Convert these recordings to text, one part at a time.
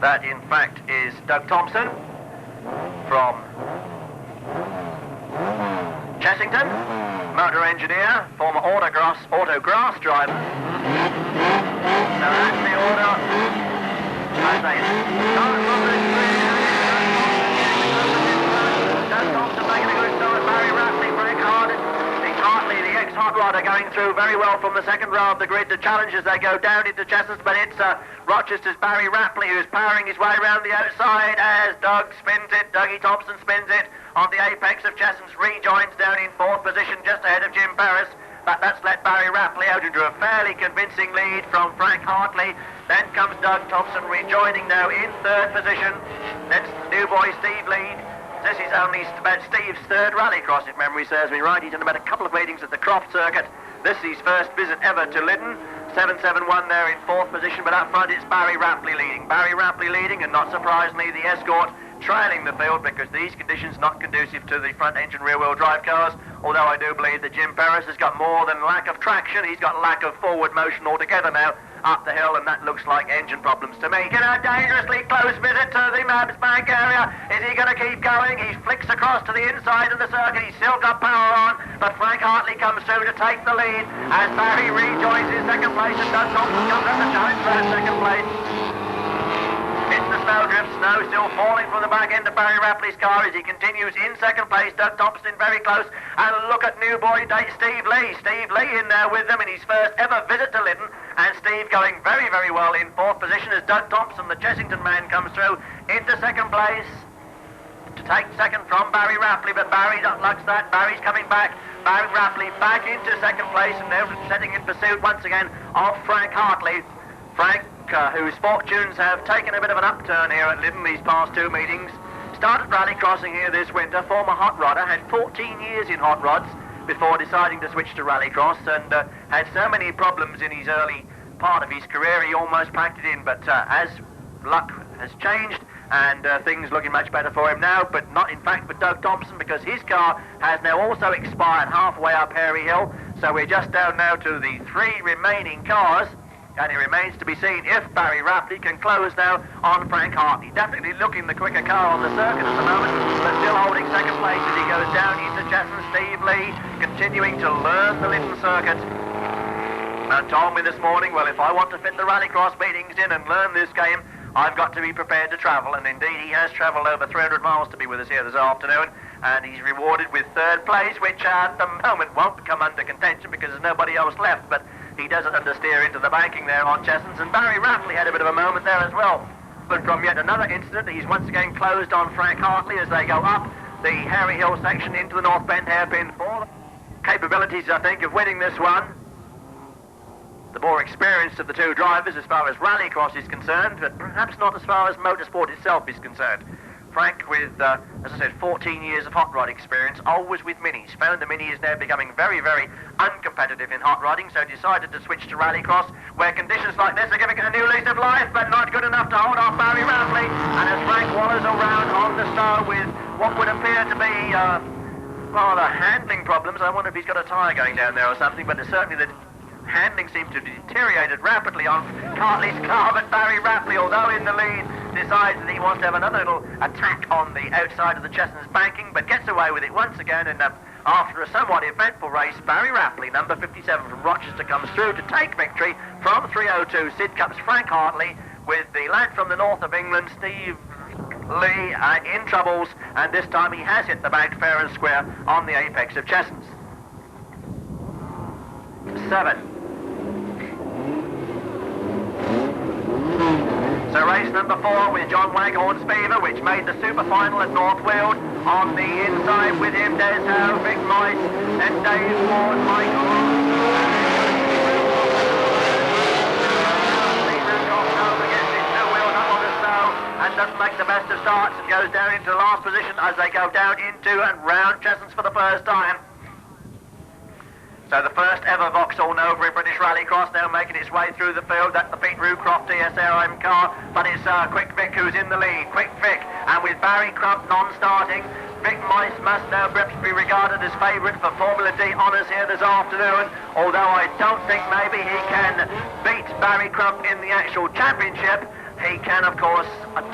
That, in fact, is Doug Thompson from Chessington, motor engineer, former autograss driver. So that's the order. As they start from the screen, Doug Thompson making a good start. Barry Rapley, Frank Hartley, the ex-hot rodder, going through very well from the second row of the grid to challenge as they go down into Chessons, but it's Rochester's Barry Rapley who's powering his way around the outside as Doug spins it. Dougie Thompson spins it on the apex of Chessons, rejoins down in fourth position just ahead of Jim Paris. But that's let Barry Rapley out into a fairly convincing lead from Frank Hartley. Then comes Doug Thompson rejoining now in third position. That's new boy Steve Lead. This is only about Steve's third rallycross, if memory serves me right. He's done about a couple of meetings at the Croft circuit. This is his first visit ever to Lytton. 771 there in fourth position, but up front it's Barry Rapley leading. Barry Rapley leading, and not surprisingly, the Escort trailing the field because these conditions not conducive to the front engine rear wheel drive cars, although I do believe that Jim Paris has got more than lack of traction. He's got lack of forward motion altogether now up the hill, and that looks like engine problems to me. Get a dangerously close visit to the Mabs Bank area. Is he going to keep going? He flicks across to the inside of the circuit. He's still got power on, but Frank Hartley comes through to take the lead as Barry rejoins his second place, and Doug Thompson comes up to challenge for that second place. It's the snowdrift, snow still falling from the back end of Barry Rapley's car as he continues in second place. Doug Thompson very close, and look at new boy Steve Lee. Steve Lee in there with them in his first ever visit to Lytton, and Steve going very, very well in fourth position as Doug Thompson, the Chessington man, comes through into second place to take second from Barry Rapley, but Barry looks that. Barry's coming back. Barry Rapley back into second place, and now setting in pursuit once again of Frank Hartley. Frank, whose fortunes have taken a bit of an upturn here at Lytton these past two meetings. Started rallycrossing here this winter, former hot rodder, had 14 years in hot rods before deciding to switch to rallycross, and had so many problems in his early part of his career he almost packed it in, but as luck has changed and things looking much better for him now, but not in fact for Doug Thompson, because his car has now also expired halfway up Hairy Hill, so we're just down now to the three remaining cars. And it remains to be seen if Barry Rapley can close now on Frank Hartley. Definitely looking the quicker car on the circuit at the moment, but still holding second place as he goes down into Chessons. Steve Lee continuing to learn the Lytton circuit. And told me this morning, well, if I want to fit the rallycross meetings in and learn this game, I've got to be prepared to travel. And indeed, he has travelled over 300 miles to be with us here this afternoon. And he's rewarded with third place, which at the moment won't come under contention because there's nobody else left. But he doesn't understeer into the banking there on Chessons, and Barry Rapley had a bit of a moment there as well. But from yet another incident, he's once again closed on Frank Hartley as they go up the Hairy Hill section into the North Bend hairpin for capabilities, I think, of winning this one. The more experienced of the two drivers as far as rallycross is concerned, but perhaps not as far as motorsport itself is concerned. Frank with, as I said, 14 years of hot rod experience, always with minis. Found the mini is now becoming very, very uncompetitive in hot rodding, so decided to switch to rallycross, where conditions like this are giving it a new lease of life, but not good enough to hold off Barry Rapley. And as Frank wallows around on the snow with what would appear to be rather handling problems, I wonder if he's got a tyre going down there or something, but certainly the handling seems to have deteriorated rapidly on Hartley's car, but Barry Rapley, although in the lead, decides that he wants to have another little attack on the outside of the Chessons banking, but gets away with it once again, and after a somewhat eventful race, Barry Rapley, number 57 from Rochester, comes through to take victory from 302 Sidcup's Frank Hartley, with the lad from the north of England, Steve Lee, in troubles, and this time he has hit the bank fair and square on the apex of Chessons. 7. So race number 4 with John Waghorn's Beaver, which made the super final at North Weald. On the inside with him, Des Howe, Vic Moyse, and Dave Ward, Michael. And doesn't make the best of starts and goes down into the last position as they go down into and round Chessons for the first time. So the first ever Vauxhall Nova in British Rallycross now making its way through the field. That's the Pete Rucroft DSRM car, but it's Quick Vic who's in the lead. Quick Vic, and with Barry Crump non-starting, Vic Moyse must now perhaps be regarded as favourite for Formula D honours here this afternoon, although I don't think maybe he can beat Barry Crump in the actual championship. He he can, of course,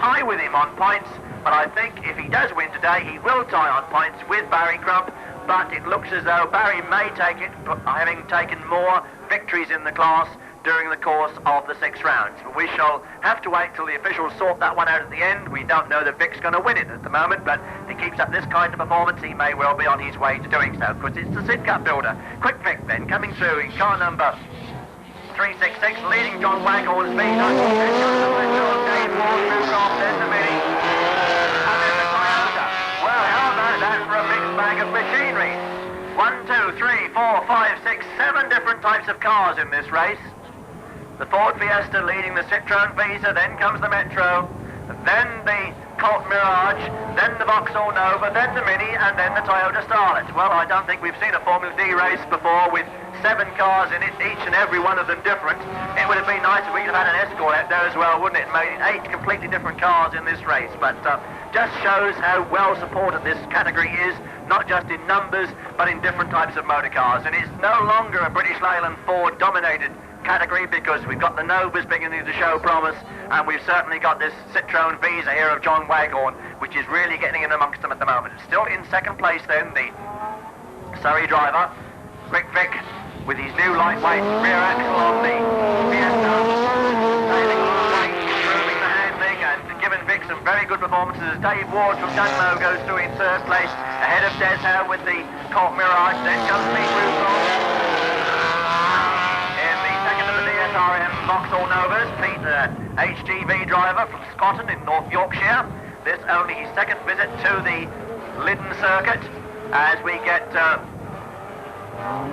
tie with him on points, but I think if he does win today, he will tie on points with Barry Crump, but it looks as though Barry may take it, having taken more victories in the class during the course of the 6 rounds. But we shall have to wait till the officials sort that one out at the end. We don't know that Vic's going to win it at the moment, but if he keeps up this kind of performance, he may well be on his way to doing so, because it's the Sidcup builder. Quick Vic then coming through in car number 366, leading John Waghorn's speed. Then the Mini, and then the Toyota. Well, how about that for a mixed bag of machinery? 1, 2, 3, 4, 5, 6, 7 different types of cars in this race. The Ford Fiesta leading the Citroën Visa, then comes the Metro, then the Colt Mirage, then the Vauxhall Nova, then the Mini, and then the Toyota Starlet. Well, I don't think we've seen a Formula D race before with 7 cars in it, each and every one of them different. It would have been nice if we could have had an Escort out there as well, wouldn't it? Made it 8 completely different cars in this race, but just shows how well supported this category is, not just in numbers, but in different types of motor cars. And it's no longer a British Leyland Ford dominated category, because we've got the Novas beginning to show promise, and we've certainly got this Citroën Visa here of John Waghorn, which is really getting in amongst them at the moment. Still in second place then, the Surrey driver, Quick Vic, with his new lightweight rear axle on the Fiesta, saving a lot of weight, improving the handling, and giving Vic some very good performances. Dave Ward from Dunmo goes through in third place, ahead of Des Howe with the Colt Mirage. Then comes Pete Rutherford DSRM Vauxhall Novas. Pete, HGV driver from Scotland in North Yorkshire. This only his second visit to the Lyddon circuit, as we get the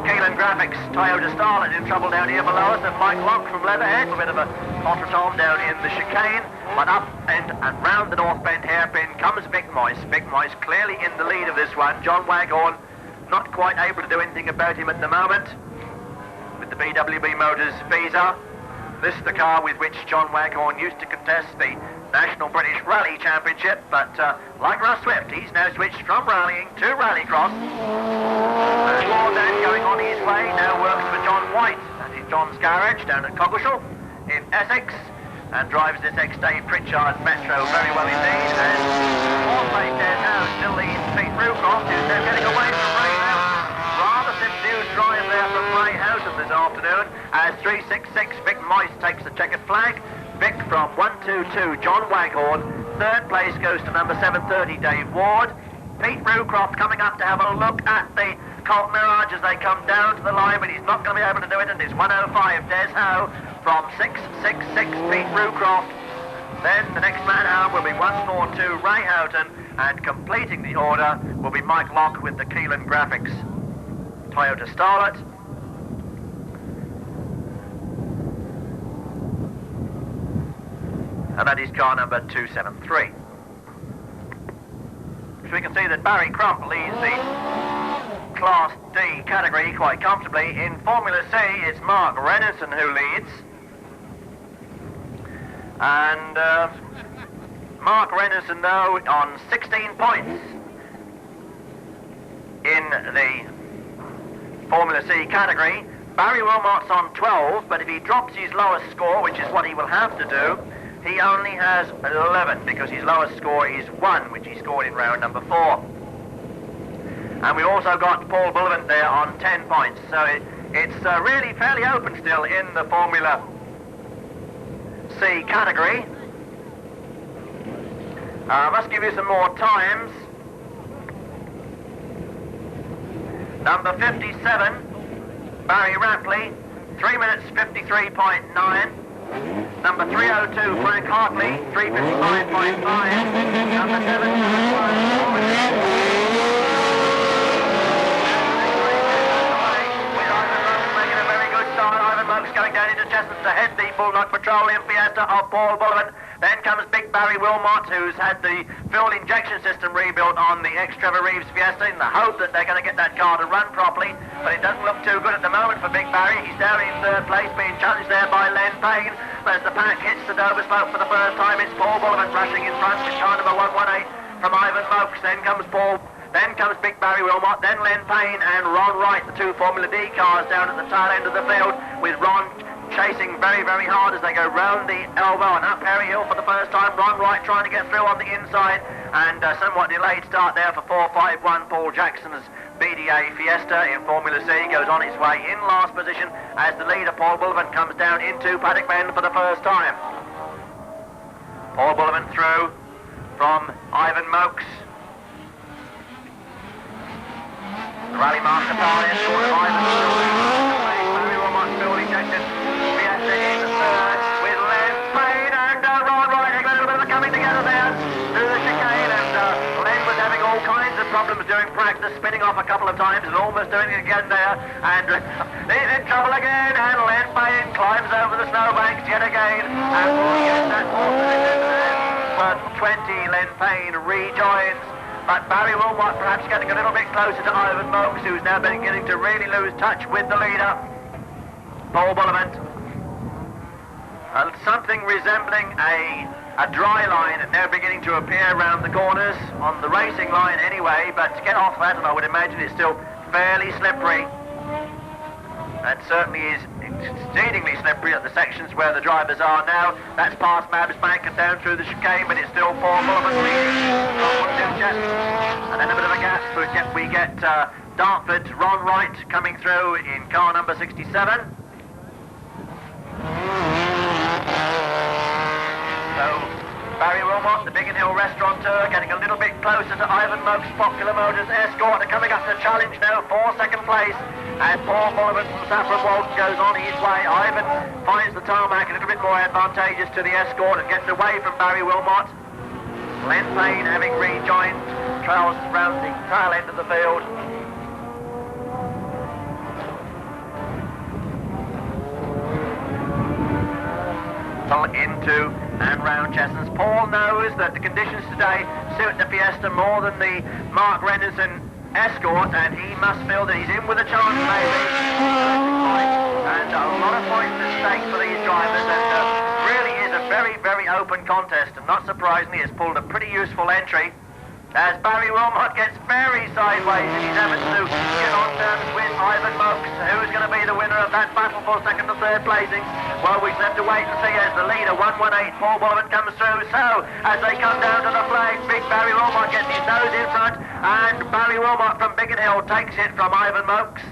Keelan Graphics Toyota Starlet in trouble down here below us, and Mike Locke from Leatherhead, a bit of a contretemps down in the chicane, but up and round the North Bend hairpin comes Vic Moyse. Vic Moyse clearly in the lead of this one. John Waghorn not quite able to do anything about him at the moment with the BWB Motors Visa. This is the car with which John Waghorn used to contest the National British Rally Championship, but like Russ Swift, he's now switched from rallying to rallycross. Ward then going on his way, now works for John White at his John's Garage down at Coggeshall in Essex, and drives this ex-Dave Pritchard Metro very well indeed, and fourth place there now still leads Pete Rucroft, who's now getting away from Ray Houghton. Rather confused drive there from Ray Houghton this afternoon, as 366 Vic Moyse takes the checkered flag. Vic from 122 John Waghorn. Third place goes to number 730 Dave Ward. Pete Rucroft coming up to have a look at the Colt Mirage as they come down to the line, but he's not going to be able to do it, and it's 105 Des Howe from 666 Pete Rucroft. Then the next man home will be 142 Ray Houghton, and completing the order will be Mike Locke with the Keelan Graphics Toyota Starlet. And that is car number 273. So we can see that Barry Crump leads the Class D category quite comfortably. In Formula C, it's Mark Rennison who leads. And Mark Rennison, though, on 16 points in the Formula C category. Barry Wilmot's on 12, but if he drops his lowest score, which is what he will have to do, he only has 11, because his lowest score is 1, which he scored in round number 4. And we've also got Paul Bullivant there on 10 points. So it's really fairly open still in the Formula C category. I must give you some more times. Number 57, Barry Rapley, 3 minutes 53.9. Number 302, Frank Hartley, 355.5. Number 7, with Ivan Mokes making a very good start. Ivan Mokes going down into Chestnut to head the Bulldog Petroleum Fiesta of Paul Bullivant. Then comes Big Barry Wilmot, who's had the fuel injection system rebuilt on the ex-Trevor Reeves Fiesta in the hope that they're going to get that car to run properly, but it doesn't look too good at the moment for Big Barry. He's down in third place, being challenged there by Len Payne. As the pack hits the Dover Spoke for the first time, it's Paul Bullivant rushing in front with car number 118 from Ivan Mokes. Then comes Paul. Then comes Big Barry Wilmot, then Len Payne and Ron Wright, the two Formula D cars down at the tail end of the field, with Ron chasing very, very hard as they go round the elbow and up Perry Hill for the first time. Ron Wright trying to get through on the inside, and somewhat delayed start there for 4-5-1 Paul Jackson's BDA Fiesta in Formula C goes on its way in last position as the leader Paul Bullivant comes down into Paddock Bend for the first time. Paul Bullivant through from Ivan Mokes. The rally master power escort of Ivan Barry Wilmot still ejected. Fiesta in the third with Len Payne and Ron Wright. A little bit of a coming together there through the chicane, and Len was having all kinds of problems during practice, spinning off a couple of times and almost doing it again there, and he's in trouble again, and Len Payne climbs over the snowbanks yet again and will get that fourth position, and for 20 Len Payne rejoins. But Barry Wilmot perhaps getting a little bit closer to Ivan Mokes, who's now beginning to really lose touch with the leader, Paul Bullivant. Something resembling a dry line now beginning to appear around the corners, on the racing line anyway, but to get off that, and I would imagine it's still fairly slippery. That certainly is exceedingly slippery at the sections where the drivers are now. That's past Mabs Bank and down through the chicane, but it's still Paul Bullivant leading. And then a bit of a gap, we get Dartford, Ron Wright coming through in car number 67. So Barry Wilmot, the Biggin Hill restaurateur, getting a little bit closer to Ivan Mokes' Popular Motors Escort. They're coming up to the challenge now for second place. And Paul Bullivant from Saffron Walden goes on his way. Ivan finds the tarmac a little bit more advantageous to the Escort and gets away from Barry Wilmot. Len Payne having rejoined trails round the tail end of the field. Into and round Chessons. Paul knows that the conditions today suit the Fiesta more than the Mark Renderson Escort, and he must feel that he's in with a chance maybe. And a lot of points at stake for these drivers, and really is a very, very open contest, and not surprisingly has pulled a pretty useful entry as Barry Wilmot gets very sideways in his efforts to get on terms with Ivan Mokes. Who's going to be the winner of that battle for second and third placing? Well, we just have to wait and see as the leader, 118, Paul Bullivant, comes through. So, as they come down to the flag, big Barry Wilmot gets his nose in front, and Barry Wilmot from Biggin Hill takes it from Ivan Mokes.